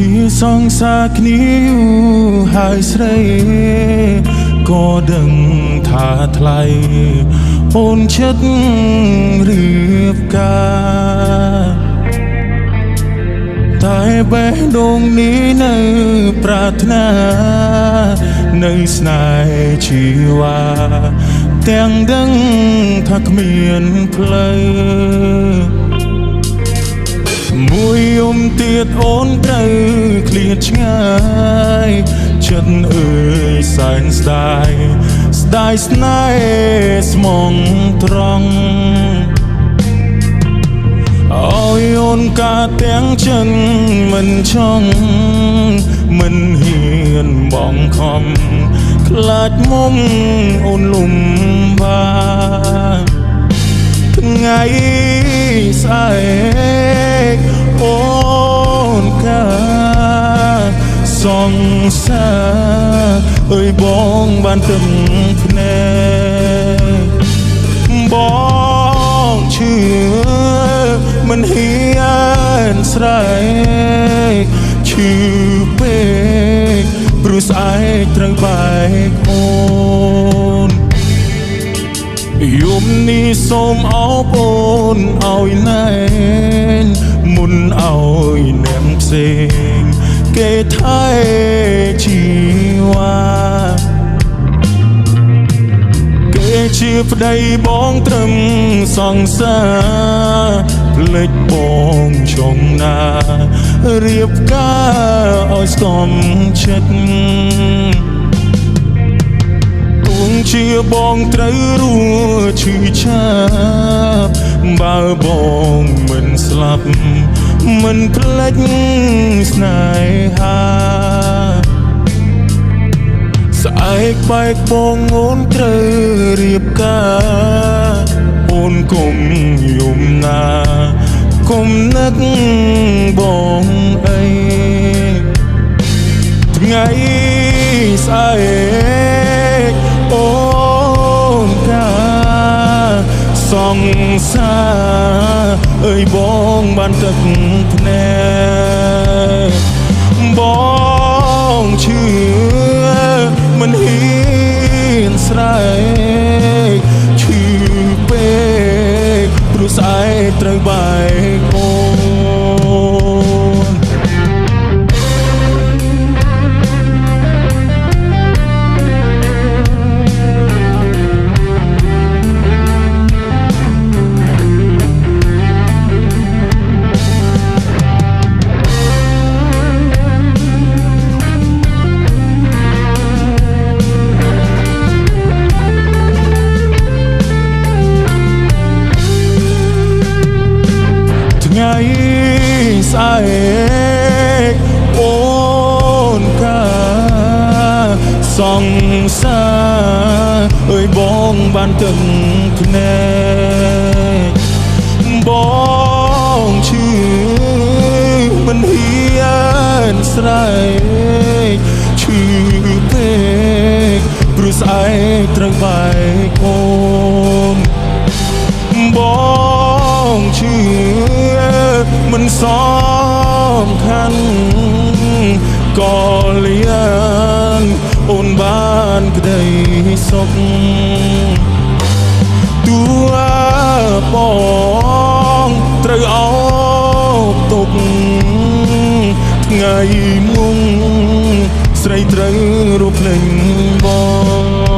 ជាសងសាគ្នាយូរហើយស្រីក៏ដឹងថាថ្លៃអូនចិត្តរៀបការតែបេះដូងនេះនៅប្រាថ្នានៅស្នេហ៍ជីវ៉ាទាំងដឹងថាគ្មានផ្លូវមួយយំទៀតអូនត្រូវឃ្លាតឆ្ងាយចិត្តអើយសែនស្ដាយស្ដាយស្នេហ៍ស្មងត្រង់អើយអូនកាទាំងចិនមិនចង់មិនហ៊ានបងខំខ្លាចមុំអូនលំបាថ្ងៃស្អែកអូនកាសងសាអើយបងបានទឹកភ្នែកបងឈឺមិនហ៊ានស្រែកឈឺពេកព្រោះស្អែកត្រូវបែកអូនយំនេះសូមអោបអូនឲ្យណែនមុនឲ្យអ្នកផ្សេងគេថែជីវ៉ាគេជាប្តីបងត្រឹមសង្សារភ្លេចបងចង់ណារៀបការឲ្យស្គមចិត្តជាបងត្រូវរួឈឺឆាបបើបងមិនស្លាប់មិនភ្លេចស្នេហាស្អែកបែកបងអូនត្រូវរៀបការអូនគុំយំណាគុំនឹកបងអីថ្ងៃស្អែកអូនកាសងសាអើយបងបានទឹកភ្នែកបងឈឺមិនហ៊ានស្រែកឈឺពេកព្រោះស្អែកត្រូវបែកអូនថ្ងៃស្អែកអូនកាសងសាអើយបងបានទឹកភ្នែកបងឈឺមិនហ៊ានស្រែកឈឺពេកព្រោះស្អែកត្រូវបែកអូនបងឈឺមិនសំខាន់ក៏លៀនអូនបានក្តីសុខទួបងត្រូវអោបទុកថ្ងៃមុងស្រីត្រូវរੂភ្លេងបង